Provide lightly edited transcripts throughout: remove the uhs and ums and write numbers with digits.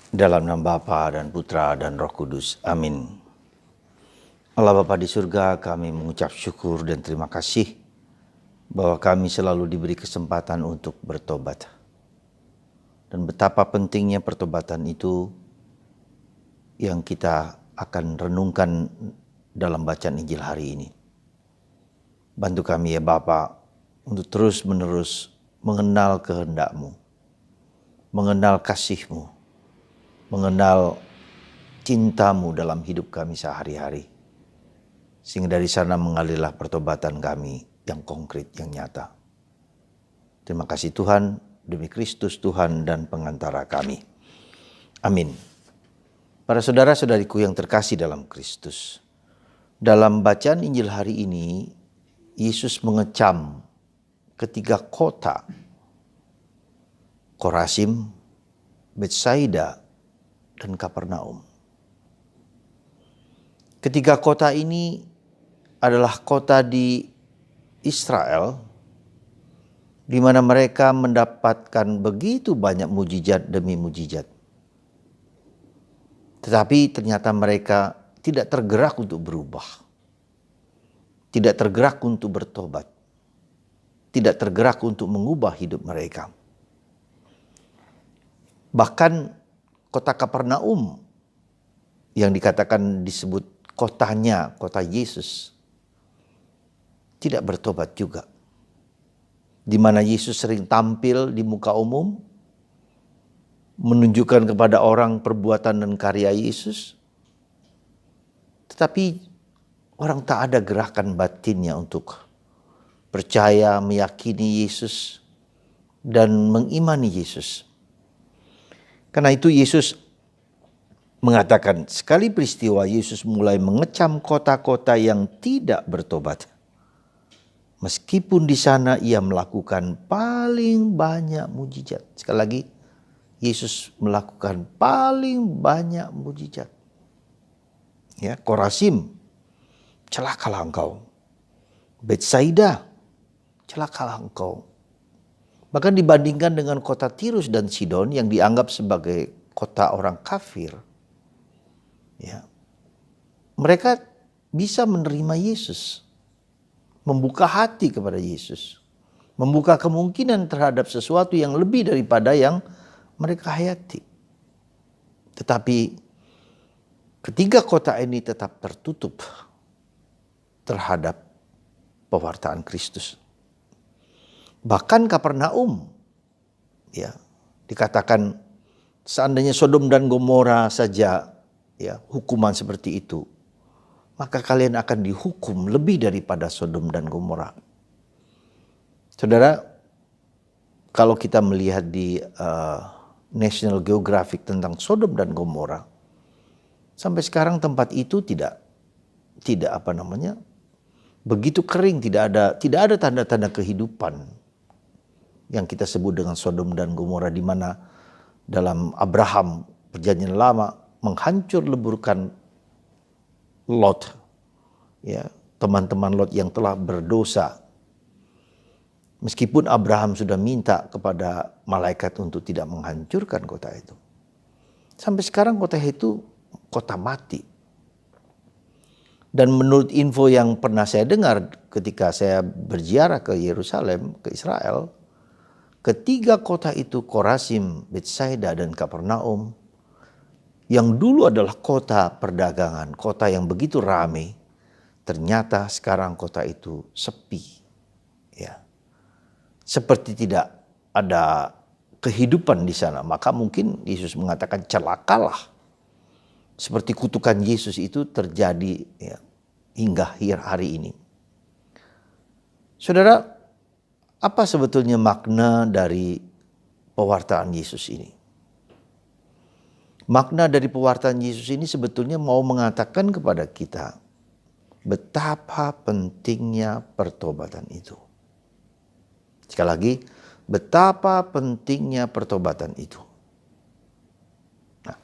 Dalam nama Bapa dan Putra dan Roh Kudus. Amin. Allah Bapa di surga, kami mengucap syukur dan terima kasih bahwa kami selalu diberi kesempatan untuk bertobat. Dan betapa pentingnya pertobatan itu yang kita akan renungkan dalam bacaan Injil hari ini. Bantu kami ya Bapa untuk terus-menerus mengenal kehendak-Mu, mengenal kasih-Mu, mengenal cinta-Mu dalam hidup kami sehari-hari. Sehingga dari sana mengalirlah pertobatan kami yang konkret, yang nyata. Terima kasih Tuhan, demi Kristus Tuhan dan pengantara kami. Amin. Para saudara-saudariku yang terkasih dalam Kristus. Dalam bacaan Injil hari ini, Yesus mengecam ketiga kota, Korazim, Betsaida, dan Kapernaum. Ketiga kota ini adalah kota di Israel di mana mereka mendapatkan begitu banyak mujizat demi mujizat. Tetapi ternyata mereka tidak tergerak untuk berubah. Tidak tergerak untuk bertobat. Tidak tergerak untuk mengubah hidup mereka. Bahkan kota Kapernaum yang dikatakan disebut kotanya, kota Yesus, tidak bertobat juga. Di mana Yesus sering tampil di muka umum, menunjukkan kepada orang perbuatan dan karya Yesus. Tetapi orang tak ada gerakan batinnya untuk percaya, meyakini Yesus, dan mengimani Yesus. Karena itu Yesus mengatakan sekali peristiwa Yesus mulai mengecam kota-kota yang tidak bertobat. Meskipun di sana ia melakukan paling banyak mujizat. Sekali lagi, Yesus melakukan paling banyak mujizat. Ya, Korazim, celakalah engkau. Betsaida, celakalah engkau. Bahkan dibandingkan dengan kota Tirus dan Sidon yang dianggap sebagai kota orang kafir. Ya, mereka bisa menerima Yesus. Membuka hati kepada Yesus. Membuka kemungkinan terhadap sesuatu yang lebih daripada yang mereka hayati. Tetapi ketiga kota ini tetap tertutup terhadap pewartaan Kristus. Bahkan Kapernaum, ya, dikatakan seandainya Sodom dan Gomora saja, ya, hukuman seperti itu, maka kalian akan dihukum lebih daripada Sodom dan Gomora. Saudara, kalau kita melihat di National Geographic tentang Sodom dan Gomora, sampai sekarang tempat itu tidak begitu kering, tidak ada tanda-tanda kehidupan yang kita sebut dengan Sodom dan Gomora, di mana dalam Abraham perjanjian lama menghancur leburkan Lot, ya, teman-teman Lot yang telah berdosa. Meskipun Abraham sudah minta kepada malaikat untuk tidak menghancurkan kota itu. Sampai sekarang kota itu kota mati. Dan menurut info yang pernah saya dengar ketika saya berziarah ke Yerusalem, ke Israel, ketiga kota itu, Korazim, Betsaida, dan Kapernaum, yang dulu adalah kota perdagangan, kota yang begitu ramai, ternyata sekarang kota itu sepi. Ya. Seperti tidak ada kehidupan di sana. Maka mungkin Yesus mengatakan celakalah. Seperti kutukan Yesus itu terjadi, ya, hingga hari ini. Saudara, apa sebetulnya makna dari pewartaan Yesus ini? Makna dari pewartaan Yesus ini sebetulnya mau mengatakan kepada kita betapa pentingnya pertobatan itu. Sekali lagi, betapa pentingnya pertobatan itu. Nah,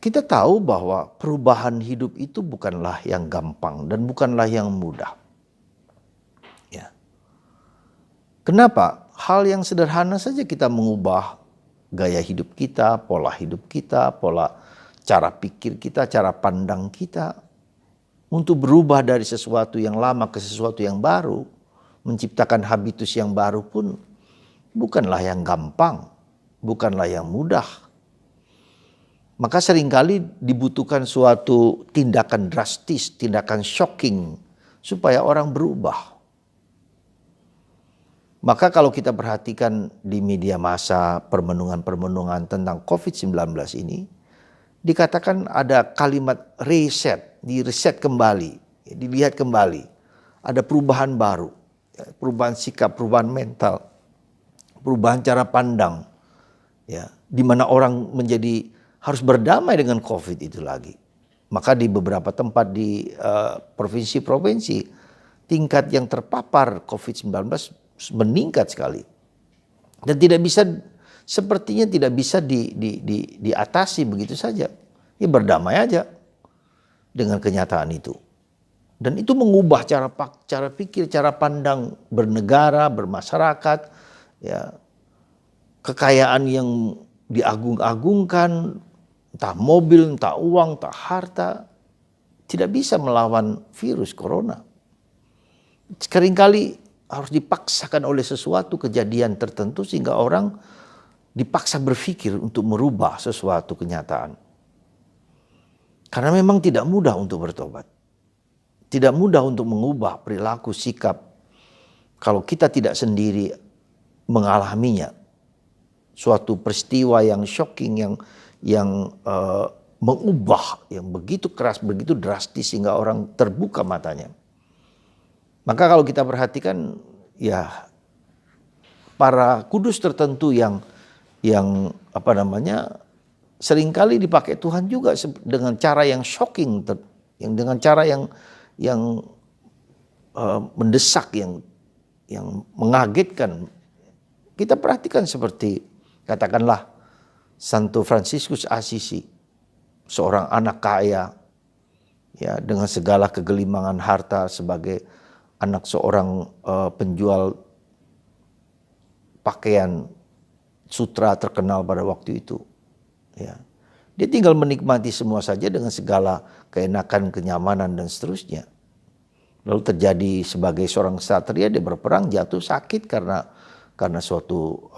kita tahu bahwa perubahan hidup itu bukanlah yang gampang dan bukanlah yang mudah. Ya. Kenapa? Hal yang sederhana saja kita mengubah gaya hidup kita, pola hidup kita, pola cara pikir kita, cara pandang kita. Untuk berubah dari sesuatu yang lama ke sesuatu yang baru, menciptakan habitus yang baru pun bukanlah yang gampang, bukanlah yang mudah. Maka seringkali dibutuhkan suatu tindakan drastis, tindakan shocking supaya orang berubah. Maka kalau kita perhatikan di media massa permenungan-permenungan tentang COVID-19 ini, dikatakan ada kalimat reset, di-reset kembali, dilihat kembali. Ada perubahan baru, perubahan sikap, perubahan mental, perubahan cara pandang, ya, di mana orang menjadi harus berdamai dengan COVID itu lagi. Maka di beberapa tempat di provinsi-provinsi, tingkat yang terpapar COVID-19 meningkat sekali. Dan sepertinya tidak bisa diatasi begitu saja. Ya berdamai aja dengan kenyataan itu. Dan itu mengubah cara pikir, cara pandang bernegara, bermasyarakat, ya. Kekayaan yang diagung-agungkan, entah mobil, entah uang, entah harta, tidak bisa melawan virus corona. Seringkali harus dipaksakan oleh sesuatu kejadian tertentu sehingga orang dipaksa berpikir untuk merubah sesuatu kenyataan. Karena memang tidak mudah untuk bertobat. Tidak mudah untuk mengubah perilaku, sikap. Kalau kita tidak sendiri mengalaminya. Suatu peristiwa yang shocking, yang mengubah, yang begitu keras, begitu drastis sehingga orang terbuka matanya. Maka kalau kita perhatikan, ya para kudus tertentu yang seringkali dipakai Tuhan juga dengan cara yang shocking, dengan cara yang mendesak, yang mengagetkan. Kita perhatikan seperti katakanlah Santo Fransiskus Assisi, seorang anak kaya, ya, dengan segala kegelimangan harta sebagai anak seorang penjual pakaian sutra terkenal pada waktu itu. Ya. Dia tinggal menikmati semua saja dengan segala keenakan, kenyamanan dan seterusnya. Lalu terjadi sebagai seorang ksatria, dia berperang, jatuh sakit karena suatu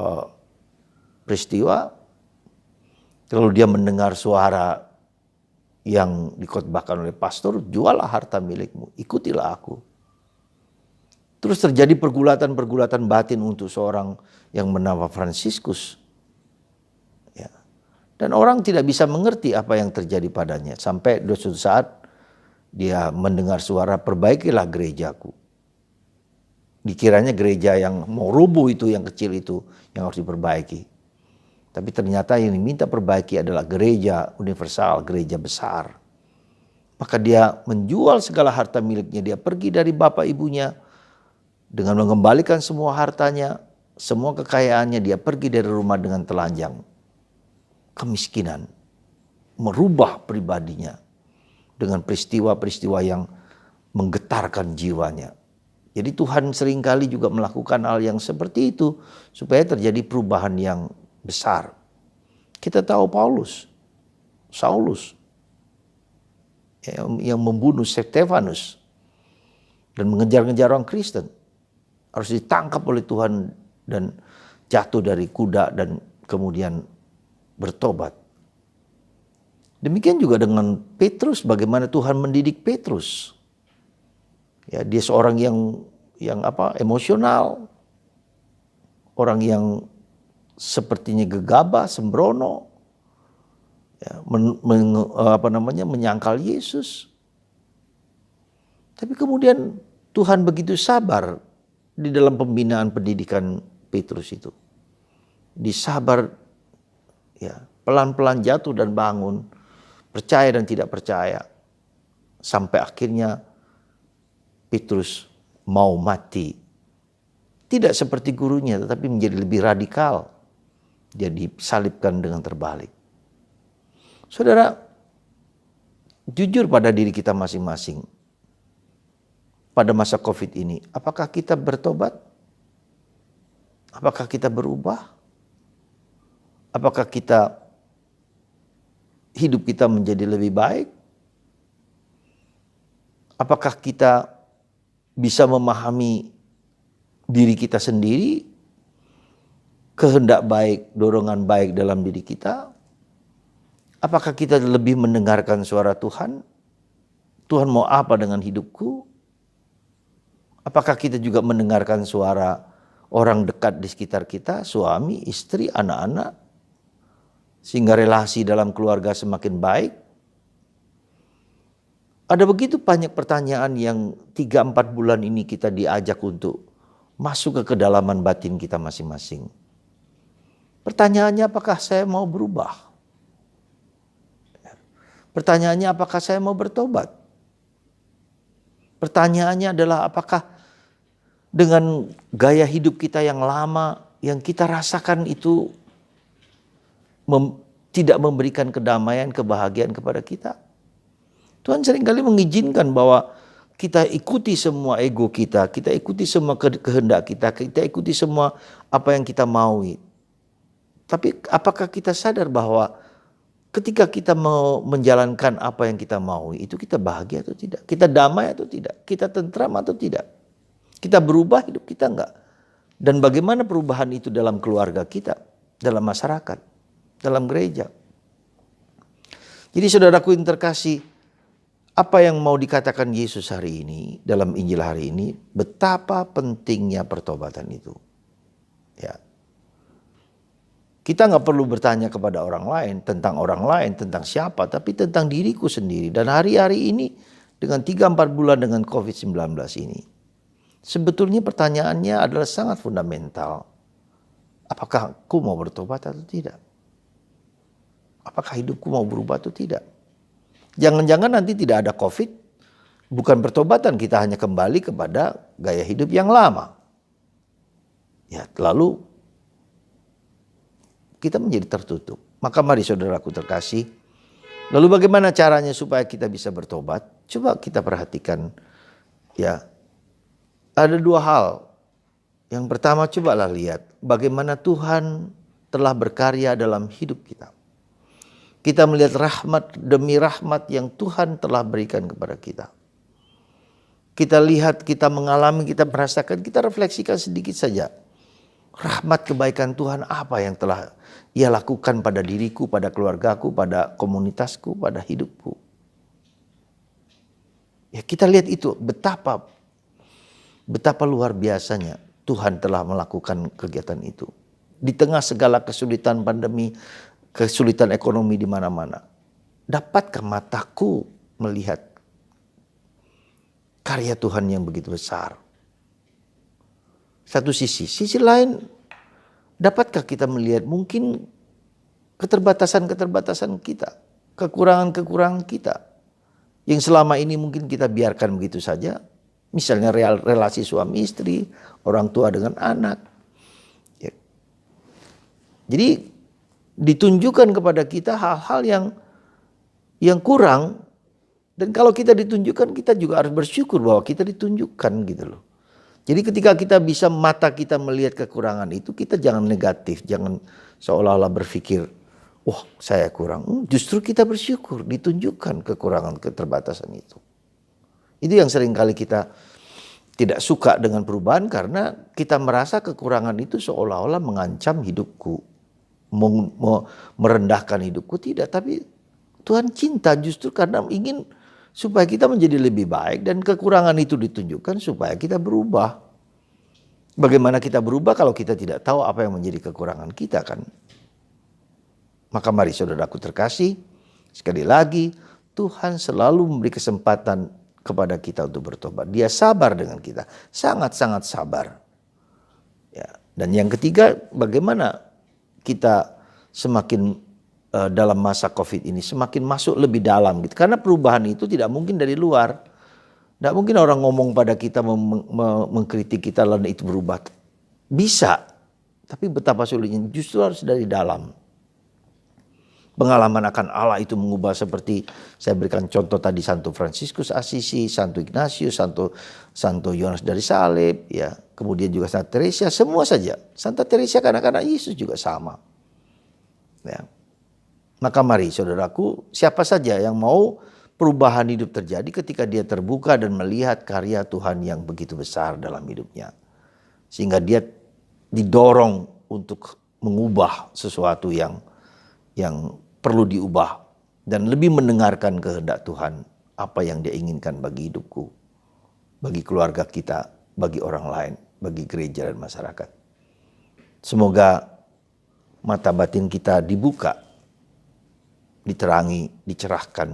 peristiwa. Lalu dia mendengar suara yang dikhotbahkan oleh pastor, jualah harta milikmu, ikutilah aku. Terus terjadi pergulatan-pergulatan batin untuk seorang yang bernama Fransiskus. Ya. Dan orang tidak bisa mengerti apa yang terjadi padanya. Sampai suatu saat dia mendengar suara, perbaikilah gerejaku. Dikiranya gereja yang mau rubuh itu, yang kecil itu, yang harus diperbaiki. Tapi ternyata yang diminta perbaiki adalah gereja universal, gereja besar. Maka dia menjual segala harta miliknya, dia pergi dari bapak ibunya, dengan mengembalikan semua hartanya, semua kekayaannya, dia pergi dari rumah dengan telanjang. Kemiskinan merubah pribadinya dengan peristiwa-peristiwa yang menggetarkan jiwanya. Jadi Tuhan seringkali juga melakukan hal yang seperti itu supaya terjadi perubahan yang besar. Kita tahu Saulus yang membunuh Stefanus dan mengejar-ngejar orang Kristen, harus ditangkap oleh Tuhan dan jatuh dari kuda dan kemudian bertobat. Demikian juga dengan Petrus, bagaimana Tuhan mendidik Petrus. Ya, dia seorang yang emosional, orang yang sepertinya gegabah, sembrono, ya, menyangkal Yesus. Tapi kemudian Tuhan begitu sabar di dalam pembinaan pendidikan Petrus itu. Disabar, ya, pelan-pelan jatuh dan bangun, percaya dan tidak percaya. Sampai akhirnya Petrus mau mati. Tidak seperti gurunya, tetapi menjadi lebih radikal. Dia disalibkan dengan terbalik. Saudara, jujur pada diri kita masing-masing. Pada masa COVID ini, apakah kita bertobat? Apakah kita berubah? Apakah hidup kita menjadi lebih baik? Apakah kita bisa memahami diri kita sendiri, kehendak baik, dorongan baik dalam diri kita? Apakah kita lebih mendengarkan suara Tuhan? Tuhan mau apa dengan hidupku? Apakah kita juga mendengarkan suara orang dekat di sekitar kita, suami, istri, anak-anak, sehingga relasi dalam keluarga semakin baik? Ada begitu banyak pertanyaan yang 3-4 bulan ini kita diajak untuk masuk ke kedalaman batin kita masing-masing. Pertanyaannya, apakah saya mau berubah? Pertanyaannya, apakah saya mau bertobat? Pertanyaannya adalah, apakah dengan gaya hidup kita yang lama, yang kita rasakan itu tidak memberikan kedamaian, kebahagiaan kepada kita? Tuhan seringkali mengizinkan bahwa kita ikuti semua ego kita ikuti semua kehendak kita ikuti semua apa yang kita maui. Tapi apakah kita sadar bahwa ketika kita mau menjalankan apa yang kita maui, itu kita bahagia atau tidak? Kita damai atau tidak? Kita tentram atau tidak? Kita berubah hidup kita enggak? Dan bagaimana perubahan itu dalam keluarga kita, dalam masyarakat, dalam gereja? Jadi saudaraku yang terkasih, apa yang mau dikatakan Yesus hari ini, dalam Injil hari ini, betapa pentingnya pertobatan itu. Ya. Kita nggak perlu bertanya kepada orang lain, tentang siapa, tapi tentang diriku sendiri. Dan hari-hari ini, dengan 3-4 bulan dengan COVID-19 ini, sebetulnya pertanyaannya adalah sangat fundamental. Apakah aku mau bertobat atau tidak? Apakah hidupku mau berubah atau tidak? Jangan-jangan nanti tidak ada COVID, bukan pertobatan, kita hanya kembali kepada gaya hidup yang lama. Ya, lalu kita menjadi tertutup. Maka mari saudaraku terkasih, lalu bagaimana caranya supaya kita bisa bertobat? Coba kita perhatikan, ya, ada 2 hal. Yang pertama, cobalah lihat bagaimana Tuhan telah berkarya dalam hidup kita. Kita melihat rahmat demi rahmat yang Tuhan telah berikan kepada kita. Kita lihat, kita mengalami, kita merasakan, kita refleksikan sedikit saja. Rahmat kebaikan Tuhan apa yang telah Ia lakukan pada diriku, pada keluargaku, pada komunitasku, pada hidupku. Ya, kita lihat itu betapa luar biasanya Tuhan telah melakukan kegiatan itu. Di tengah segala kesulitan pandemi, kesulitan ekonomi di mana-mana. Dapatkah mataku melihat karya Tuhan yang begitu besar? Satu sisi lain, dapatkah kita melihat mungkin keterbatasan-keterbatasan kita, kekurangan-kekurangan kita, yang selama ini mungkin kita biarkan begitu saja. Misalnya relasi suami istri, orang tua dengan anak. Ya. Jadi ditunjukkan kepada kita hal-hal yang kurang, dan kalau kita ditunjukkan, kita juga harus bersyukur bahwa kita ditunjukkan gitu loh. Jadi ketika kita bisa mata kita melihat kekurangan itu, kita jangan negatif, jangan seolah-olah berpikir, wah saya kurang. Justru kita bersyukur ditunjukkan kekurangan, keterbatasan itu. Itu yang seringkali kita tidak suka dengan perubahan, karena kita merasa kekurangan itu seolah-olah mengancam hidupku, merendahkan hidupku. Tidak, tapi Tuhan cinta justru karena ingin supaya kita menjadi lebih baik, dan kekurangan itu ditunjukkan supaya kita berubah. Bagaimana kita berubah kalau kita tidak tahu apa yang menjadi kekurangan kita, kan? Maka mari saudaraku terkasih, sekali lagi Tuhan selalu memberi kesempatan kepada kita untuk bertobat. Dia sabar dengan kita, sangat-sangat sabar. Ya. Dan yang ketiga, bagaimana kita semakin dalam masa COVID ini semakin masuk lebih dalam gitu. Karena perubahan itu tidak mungkin dari luar. Tidak mungkin orang ngomong pada kita, mengkritik kita lalu itu berubah. Bisa, tapi betapa sulitnya, justru harus dari dalam. Pengalaman akan Allah itu mengubah, seperti saya berikan contoh tadi, Santo Fransiskus Assisi, Santo Ignatius, Santo Yohanes dari Salib, ya. Kemudian juga Santa Teresa, semua saja. Santa Teresa kanak-kanak Yesus juga sama. Ya. Maka mari saudaraku, siapa saja yang mau perubahan hidup terjadi ketika dia terbuka dan melihat karya Tuhan yang begitu besar dalam hidupnya. Sehingga dia didorong untuk mengubah sesuatu yang perlu diubah. Dan lebih mendengarkan kehendak Tuhan, apa yang dia inginkan bagi hidupku, bagi keluarga kita, bagi orang lain, bagi gereja dan masyarakat. Semoga mata batin kita dibuka, diterangi, dicerahkan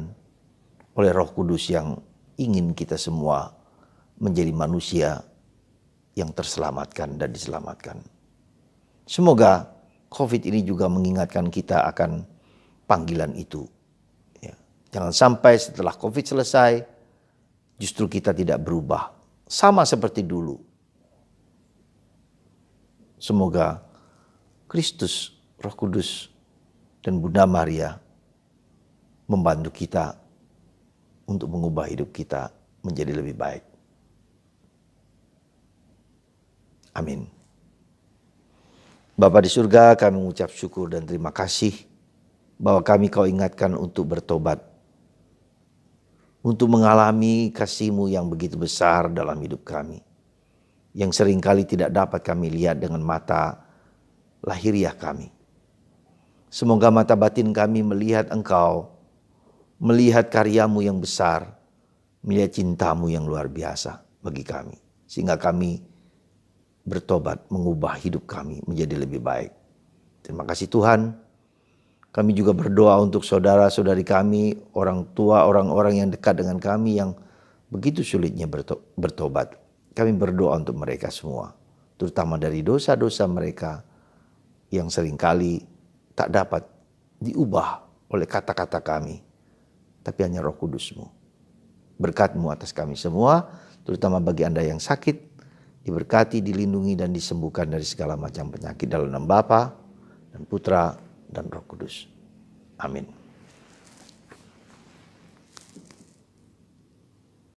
oleh Roh Kudus yang ingin kita semua menjadi manusia yang terselamatkan dan diselamatkan. Semoga COVID ini juga mengingatkan kita akan panggilan itu. Ya. Jangan sampai setelah COVID selesai, justru kita tidak berubah. Sama seperti dulu. Semoga Kristus, Roh Kudus, dan Bunda Maria membantu kita untuk mengubah hidup kita menjadi lebih baik. Amin. Bapa di surga, kami mengucap syukur dan terima kasih bahwa kau ingatkan untuk bertobat, untuk mengalami kasih-Mu yang begitu besar dalam hidup kami, yang seringkali tidak dapat kami lihat dengan mata lahiriah kami. Semoga mata batin kami melihat Engkau, melihat karya-Mu yang besar, melihat cinta-Mu yang luar biasa bagi kami, sehingga kami bertobat, mengubah hidup kami menjadi lebih baik. Terima kasih Tuhan. Kami juga berdoa untuk saudara-saudari kami, orang tua, orang-orang yang dekat dengan kami yang begitu sulitnya bertobat. Kami berdoa untuk mereka semua, terutama dari dosa-dosa mereka yang seringkali tak dapat diubah oleh kata-kata kami, tapi hanya Roh Kudus-Mu. Berkat-Mu atas kami semua, terutama bagi Anda yang sakit, diberkati, dilindungi, dan disembuhkan dari segala macam penyakit dalam nama Bapa dan Putra dan Roh Kudus. Amin.